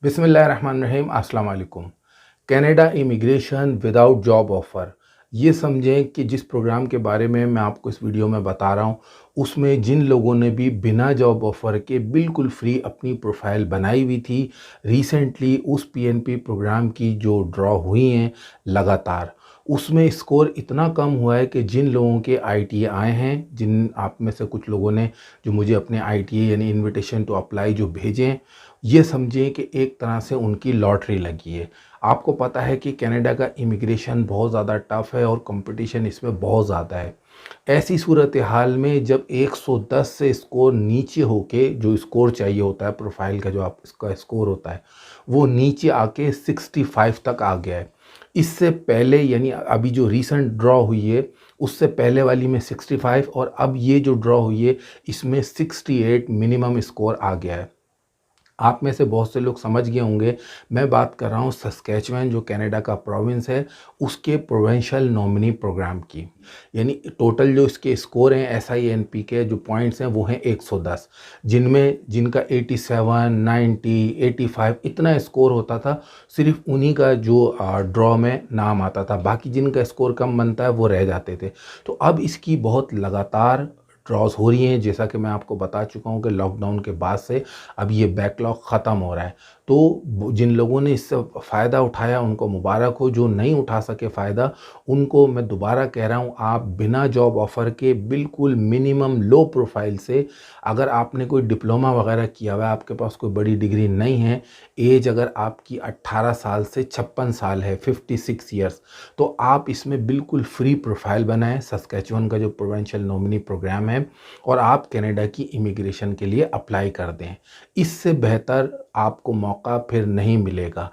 बिस्मिल्लाहिर्रहमानिर्रहीम अस्सलाम वालेकुम। Canada immigration without job offer, ये समझें कि जिस प्रोग्राम के बारे में मैं आपको इस वीडियो में बता रहा हूँ, उसमें जिन लोगों ने भी बिना जॉब ऑफ़र के बिल्कुल फ्री अपनी प्रोफ़ाइल बनाई हुई थी, रिसेंटली उस पीएनपी प्रोग्राम की जो ड्रॉ हुई हैं लगातार, उसमें स्कोर इतना कम हुआ है कि जिन लोगों के आईटीए आए हैं, जिन आप में से कुछ लोगों ने जो मुझे अपने आईटीए यानी इन्विटेशन टू अप्लाई जो भेजे हैं, ये समझें कि एक तरह से उनकी लॉटरी लगी है। आपको पता है कि कनाडा का इमिग्रेशन बहुत ज़्यादा टफ़ है और कंपटीशन इसमें बहुत ज़्यादा है। ऐसी सूरत हाल में जब 110 से स्कोर नीचे होके जो स्कोर चाहिए होता है प्रोफाइल का जो आप इसका स्कोर होता है, वो नीचे आके 65 तक आ गया है। इससे पहले यानी अभी जो रीसेंट ड्रॉ हुई है, उससे पहले वाली में 65 और अब ये जो ड्रॉ हुई है, इसमें 68 मिनिमम स्कोर आ गया है। आप में से बहुत से लोग समझ गए होंगे, मैं बात कर रहा हूँ सस्कैचुअन जो कनाडा का प्रोविंस है, उसके प्रोविंशियल नॉमिनी प्रोग्राम की। यानी टोटल जो इसके स्कोर हैं एसआईएनपी के जो पॉइंट्स हैं वो हैं 110, जिनमें जिनका 87, 90, 85 इतना स्कोर होता था, सिर्फ उन्हीं का जो ड्रॉ में नाम आता था, बाकी जिनका स्कोर कम बनता है वो रह जाते थे। तो अब इसकी बहुत लगातार ड्रॉज हो रही हैं, जैसा कि मैं आपको बता चुका हूँ कि लॉकडाउन के बाद से अब ये बैकलॉग ख़त्म हो रहा है। तो जिन लोगों ने इससे फ़ायदा उठाया उनको मुबारक हो, जो नहीं उठा सके फ़ायदा उनको मैं दोबारा कह रहा हूँ, आप बिना जॉब ऑफ़र के बिल्कुल मिनिमम लो प्रोफाइल से, अगर आपने कोई डिप्लोमा वगैरह किया हुआ है, आपके पास कोई बड़ी डिग्री नहीं है, एज अगर आपकी 18 साल से 56 साल है, 56 ईयर्स, तो आप इसमें बिल्कुल फ्री प्रोफाइल बनाएं सस्कैचुअन का जो प्रोविंशियल नॉमिनी प्रोग्राम है, और आप कनाडा की इमिग्रेशन के लिए अप्लाई कर दें। इससे बेहतर आपको मौका फिर नहीं मिलेगा।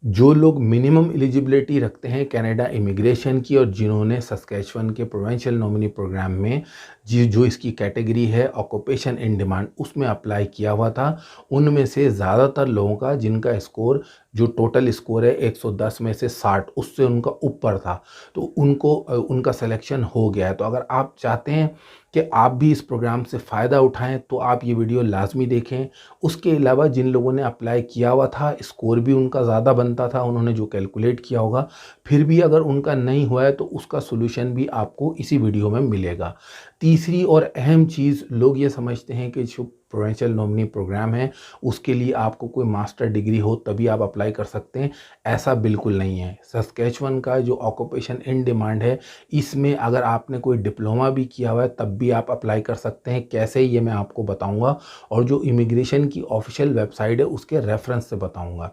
जो लोग मिनिमम एलिजिबिलिटी रखते हैं कनाडा इमिग्रेशन की और जिन्होंने सस्कैचुअन के प्रोविंशियल नॉमिनी प्रोग्राम में जो इसकी कैटेगरी है ऑक्यूपेशन इन डिमांड उसमें अप्लाई किया हुआ था, उनमें से ज़्यादातर लोगों का जिनका स्कोर जो टोटल स्कोर है 110 में से 60 उससे उनका ऊपर था, तो उनको उनका सिलेक्शन हो गया है। तो अगर आप चाहते हैं कि आप भी इस प्रोग्राम से फ़ायदा उठाएं तो आप ये वीडियो लाजमी देखें। उसके अलावा जिन लोगों ने अप्लाई किया हुआ था, स्कोर भी उनका ज़्यादा बनता था, उन्होंने जो कैलकुलेट किया होगा, फिर भी अगर उनका नहीं हुआ है तो उसका सॉल्यूशन भी आपको इसी वीडियो में मिलेगा। तीसरी और अहम चीज़, लोग ये समझते हैं कि जो प्रोविंशियल नॉमिनी प्रोग्राम है उसके लिए आपको कोई मास्टर डिग्री हो तभी आप अप्लाई कर सकते हैं, ऐसा बिल्कुल नहीं है। सस्कैचुअन का जो ऑक्यूपेशन इन डिमांड है, इसमें अगर आपने कोई डिप्लोमा भी किया हुआ है तब भी आप अप्लाई कर सकते हैं। कैसे, ये मैं आपको बताऊंगा, और जो इमिग्रेशन की ऑफिशियल वेबसाइट है उसके रेफरेंस से बताऊंगा।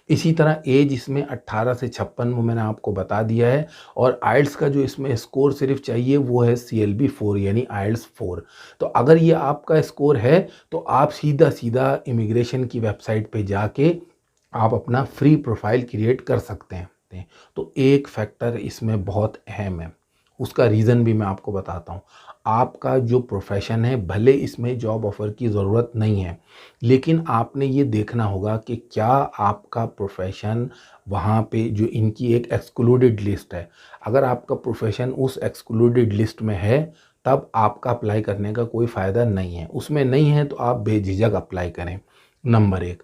इसी तरह एज इसमें 18 से 56 वो मैंने आपको बता दिया है, और आइल्स का जो इसमें स्कोर सिर्फ चाहिए वो है CLB 4 यानी आइल्स 4। तो अगर ये आपका स्कोर है तो आप सीधा सीधा इमिग्रेशन की वेबसाइट पे जाके आप अपना फ्री प्रोफाइल क्रिएट कर सकते हैं। तो एक फैक्टर इसमें बहुत अहम है, उसका रीज़न भी मैं आपको बताता हूँ। आपका जो प्रोफेशन है, भले इसमें जॉब ऑफ़र की ज़रूरत नहीं है, लेकिन आपने ये देखना होगा कि क्या आपका प्रोफेशन वहाँ पे जो इनकी एक एक्सक्लूडेड लिस्ट है, अगर आपका प्रोफेशन उस एक्सक्लूडेड लिस्ट में है तब आपका अप्लाई करने का कोई फ़ायदा नहीं है। उसमें नहीं है तो आप बेझिझक अप्लाई करें, नंबर एक।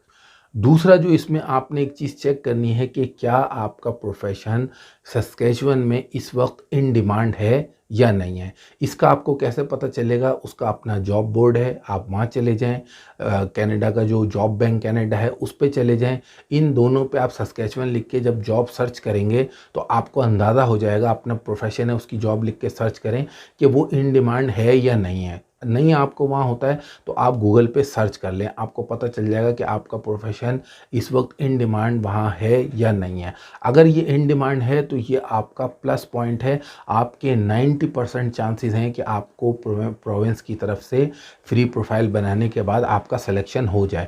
दूसरा जो इसमें आपने एक चीज़ चेक करनी है कि क्या आपका प्रोफेशन सस्कैचुअन में इस वक्त इन डिमांड है या नहीं है। इसका आपको कैसे पता चलेगा, उसका अपना जॉब बोर्ड है, आप वहाँ चले जाएं, कनाडा का जो जॉब बैंक कनाडा है उस पे चले जाएं। इन दोनों पे आप सस्कैचुअन लिख के जब जॉब सर्च करेंगे तो आपको अंदाज़ा हो जाएगा, अपना प्रोफेशन है उसकी जॉब लिख के सर्च करें कि वो इन डिमांड है या नहीं है। नहीं आपको वहाँ होता है तो आप गूगल पे सर्च कर लें, आपको पता चल जाएगा कि आपका प्रोफेशन इस वक्त इन डिमांड वहाँ है या नहीं है। अगर ये इन डिमांड है तो ये आपका प्लस पॉइंट है, आपके 90% चांसेस हैं कि आपको प्रोविंस की तरफ से फ्री प्रोफाइल बनाने के बाद आपका सिलेक्शन हो जाए।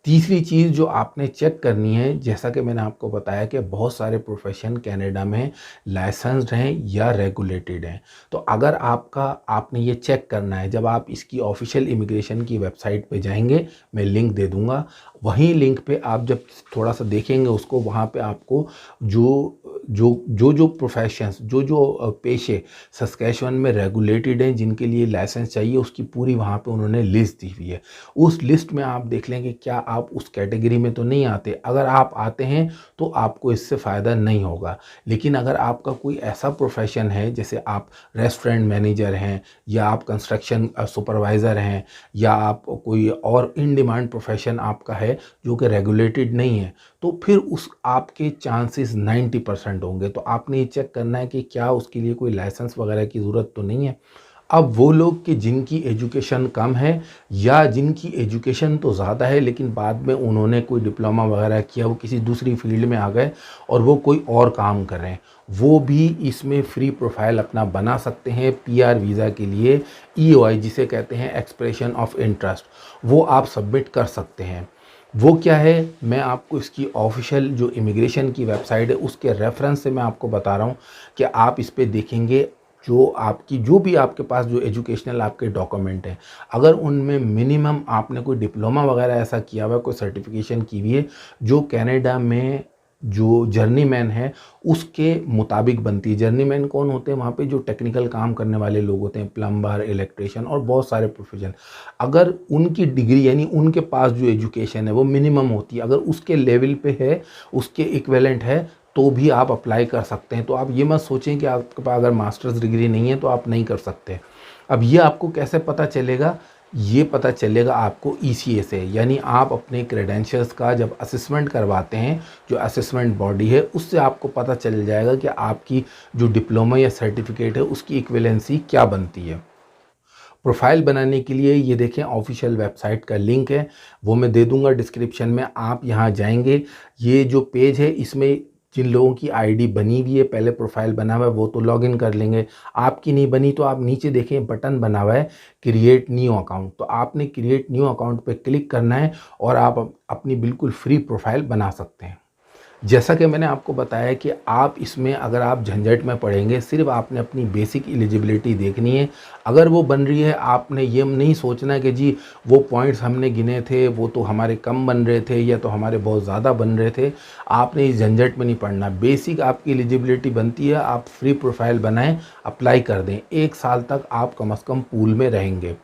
तीसरी चीज़ जो आपने चेक करनी है, जैसा कि मैंने आपको बताया कि बहुत सारे प्रोफेशन कनाडा में लाइसेंस्ड हैं या रेगुलेटेड हैं। तो अगर आपने ये चेक करना है, जब आप इसकी ऑफिशियल इमिग्रेशन की वेबसाइट पे जाएंगे, मैं लिंक दे दूंगा, वहीं लिंक पे आप जब थोड़ा सा देखेंगे उसको, वहाँ पे आपको जो जो प्रोफेशंस जो पेशे सस्कैचुअन में रेगुलेटेड हैं जिनके लिए लाइसेंस चाहिए उसकी पूरी वहाँ पे उन्होंने लिस्ट दी हुई है। उस लिस्ट में आप देख लें कि क्या आप उस कैटेगरी में तो नहीं आते। अगर आप आते हैं तो आपको इससे फ़ायदा नहीं होगा। लेकिन अगर आपका कोई ऐसा प्रोफेशन है जैसे आप रेस्टोरेंट मैनेजर हैं या आप कंस्ट्रक्शन सुपरवाइज़र हैं या आप कोई और इन डिमांड प्रोफेशन आपका है जो कि रेगुलेटेड नहीं है, तो फिर उस आपके चांसेस 90% होंगे। तो आपने ये चेक करना है कि क्या उसके लिए कोई लाइसेंस वगैरह की ज़रूरत तो नहीं है। अब वो लोग कि जिनकी एजुकेशन कम है या जिनकी एजुकेशन तो ज़्यादा है लेकिन बाद में उन्होंने कोई डिप्लोमा वगैरह किया, वो किसी दूसरी फील्ड में आ गए और वो कोई और काम कर रहे हैं, वो भी इसमें फ्री प्रोफाइल अपना बना सकते हैं पीआर वीज़ा के लिए। ईओआई जिसे कहते हैं एक्सप्रेशन ऑफ इंटरेस्ट, वो आप सबमिट कर सकते हैं। वो क्या है, मैं आपको इसकी ऑफिशियल जो इमिग्रेशन की वेबसाइट है उसके रेफरेंस से मैं आपको बता रहा हूँ कि आप इस पे देखेंगे जो भी आपके पास जो एजुकेशनल आपके डॉक्यूमेंट हैं, अगर उनमें मिनिमम आपने कोई डिप्लोमा वगैरह ऐसा किया हुआ है, कोई सर्टिफिकेशन की हुई है जो कनाडा में जो जर्नीमैन है उसके मुताबिक बनती है। जर्नीमैन कौन होते हैं, वहाँ पे जो टेक्निकल काम करने वाले लोग होते हैं, प्लम्बर, इलेक्ट्रिशियन और बहुत सारे प्रोफेशन। अगर उनकी डिग्री यानी उनके पास जो एजुकेशन है वो मिनिमम होती है, अगर उसके लेवल पे है, उसके इक्विवेलेंट है, तो भी आप अप्लाई कर सकते हैं। तो आप ये मत सोचें कि आपके पास अगर मास्टर्स डिग्री नहीं है तो आप नहीं कर सकते। अब ये आपको कैसे पता चलेगा, ये पता चलेगा आपको ईसीए से, यानी आप अपने क्रेडेंशियल्स का जब असेसमेंट करवाते हैं, जो असेसमेंट बॉडी है उससे आपको पता चल जाएगा कि आपकी जो डिप्लोमा या सर्टिफिकेट है उसकी इक्विवेलेंसी क्या बनती है। प्रोफाइल बनाने के लिए ये देखें ऑफिशियल वेबसाइट का लिंक है, वो मैं दे दूंगा डिस्क्रिप्शन में। आप यहाँ जाएंगे, ये जो पेज है इसमें जिन लोगों की आईडी बनी हुई है, पहले प्रोफाइल बना हुआ है, वो तो लॉगिन कर लेंगे। आपकी नहीं बनी तो आप नीचे देखें बटन बना हुआ है क्रिएट न्यू अकाउंट, तो आपने क्रिएट न्यू अकाउंट पे क्लिक करना है और आप अपनी बिल्कुल फ्री प्रोफाइल बना सकते हैं। जैसा कि मैंने आपको बताया कि आप इसमें अगर आप झंझट में पड़ेंगे, सिर्फ आपने अपनी बेसिक एलिजिबिलिटी देखनी है। अगर वो बन रही है, आपने ये नहीं सोचना कि जी वो पॉइंट्स हमने गिने थे वो तो हमारे कम बन रहे थे या तो हमारे बहुत ज़्यादा बन रहे थे। आपने इस झंझट में नहीं पड़ना। बेसिक आपकी एलिजिबिलिटी बनती है, आप फ्री प्रोफाइल बनाएं, अप्लाई कर दें, 1 साल तक आप कम से कम पूल में रहेंगे।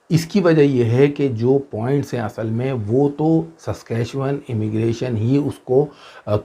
इसकी वजह यह है कि जो पॉइंट्स हैं असल में वो तो सस्कैचुअन इमिग्रेशन ही उसको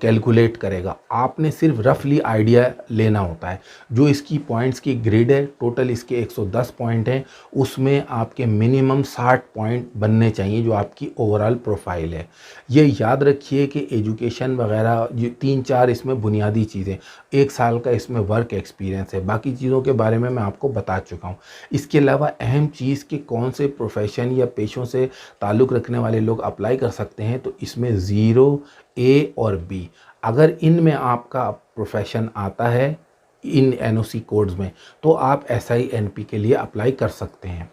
कैलकुलेट करेगा। आपने सिर्फ रफली आइडिया लेना होता है। जो इसकी पॉइंट्स की ग्रिड है, टोटल इसके 110 पॉइंट हैं, उसमें आपके मिनिमम 60 पॉइंट बनने चाहिए जो आपकी ओवरऑल प्रोफाइल है। ये याद रखिए कि एजुकेशन वगैरह ये 3-4 इसमें बुनियादी चीज़ें, 1 साल का इसमें वर्क एक्सपीरियंस है, बाकी चीज़ों के बारे में मैं आपको बता चुका हूँ। इसके अलावा अहम चीज़ कि कौन से प्रोफेशन या पेशों से ताल्लुक़ रखने वाले लोग अप्लाई कर सकते हैं, तो इसमें 0, ए और बी, अगर इनमें आपका प्रोफेशन आता है इन एनओसी कोड्स में, तो आप एसआईएनपी के लिए अप्लाई कर सकते हैं।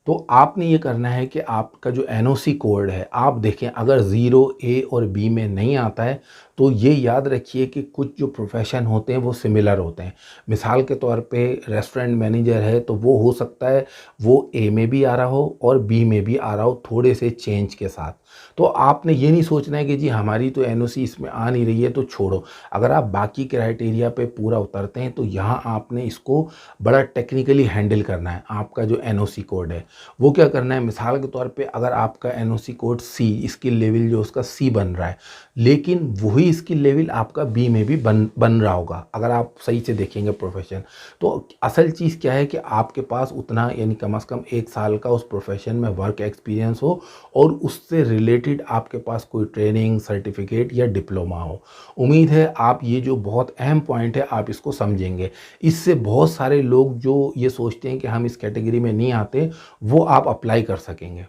तो आपने ये करना है कि आपका जो एनओसी कोड है आप देखें, अगर 0, ए और बी में नहीं आता है तो ये याद रखिए कि कुछ जो प्रोफेशन होते हैं वो सिमिलर होते हैं। मिसाल के तौर पे रेस्टोरेंट मैनेजर है तो वो हो सकता है वो ए में भी आ रहा हो और बी में भी आ रहा हो, थोड़े से चेंज के साथ। तो आपने ये नहीं सोचना है कि जी हमारी तो एनओसी इसमें आ नहीं रही है तो छोड़ो। अगर आप बाकी क्राइटेरिया पे पूरा उतरते हैं तो यहाँ आपने इसको बड़ा टेक्निकली हैंडल करना है। आपका जो एनओसी कोड है वो क्या करना है, मिसाल के तौर पे अगर आपका एनओसी कोड सी, स्किल लेवल जो उसका सी बन रहा है, लेकिन वही स्किल लेवल आपका बी में भी बन रहा होगा अगर आप सही से देखेंगे प्रोफेशन। तो असल चीज़ क्या है कि आपके पास उतना यानी कम से कम 1 साल का उस प्रोफेशन में वर्क एक्सपीरियंस हो और उससे रिलेटेड आपके पास कोई ट्रेनिंग, सर्टिफिकेट या डिप्लोमा हो। उम्मीद है आप ये जो बहुत अहम पॉइंट है आप इसको समझेंगे। इससे बहुत सारे लोग जो ये सोचते हैं कि हम इस कैटेगरी में नहीं आते, वो आप अप्लाई कर सकेंगे।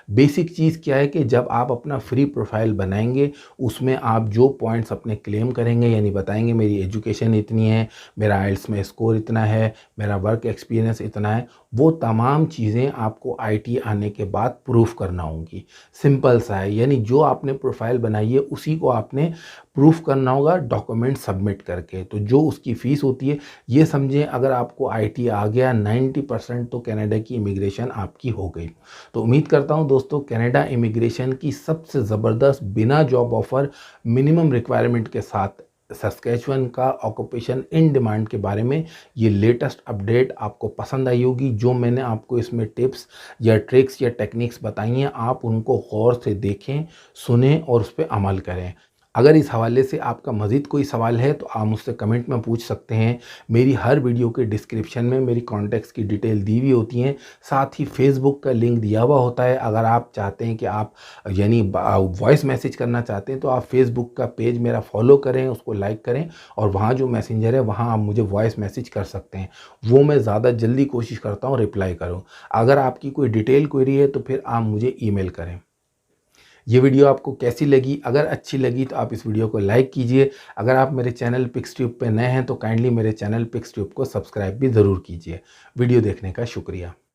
बेसिक चीज़ क्या है कि जब आप अपना फ्री प्रोफाइल बनाएंगे उसमें आप जो पॉइंट्स अपने क्लेम करेंगे, यानी बताएंगे मेरी एजुकेशन इतनी है, मेरा आइल्स में स्कोर इतना है, मेरा वर्क एक्सपीरियंस इतना है, वो तमाम चीज़ें आपको आईटी आने के बाद प्रूफ करना होंगी। सिंपल सा है, यानी जो आपने प्रोफाइल बनाई है उसी को आपने प्रूफ करना होगा डॉक्यूमेंट सबमिट करके। तो जो उसकी फ़ीस होती है, ये समझें अगर आपको आईटी आ गया 90% तो कनाडा की इमिग्रेशन आपकी हो गई। तो उम्मीद करता हूँ दोस्तों कनाडा इमिग्रेशन की सबसे ज़बरदस्त बिना जॉब ऑफ़र मिनिमम रिक्वायरमेंट के साथ सस्केचुअन का ऑक्यूपेशन इन डिमांड के बारे में ये लेटेस्ट अपडेट आपको पसंद आई होगी। जो मैंने आपको इसमें टिप्स या ट्रिक्स या टेक्निक्स बताई हैं, आप उनको गौर से देखें, सुनें और उस पे अमल करें। अगर इस हवाले से आपका मज़ीद कोई सवाल है तो आप मुझसे कमेंट में पूछ सकते हैं। मेरी हर वीडियो के डिस्क्रिप्शन में मेरी कॉन्टैक्ट्स की डिटेल दी हुई होती हैं, साथ ही फेसबुक का लिंक दिया हुआ होता है। अगर आप चाहते हैं कि आप यानी वॉइस मैसेज करना चाहते हैं तो आप फेसबुक का पेज मेरा फॉलो करें, उसको लाइक करें और वहाँ जो मैसेंजर है वहाँ आप मुझे वॉइस मैसेज कर सकते हैं। वो मैं ज़्यादा जल्दी कोशिश करता हूँ रिप्लाई करूँ। अगर आपकी कोई डिटेल क्वेरी है तो फिर आप मुझे ईमेल करें। ये वीडियो आपको कैसी लगी? अगर अच्छी लगी तो आप इस वीडियो को लाइक कीजिए। अगर आप मेरे चैनल पिक्सट्यूब पे नए हैं तो काइंडली मेरे चैनल पिक्सट्यूब को सब्सक्राइब भी ज़रूर कीजिए। वीडियो देखने का शुक्रिया।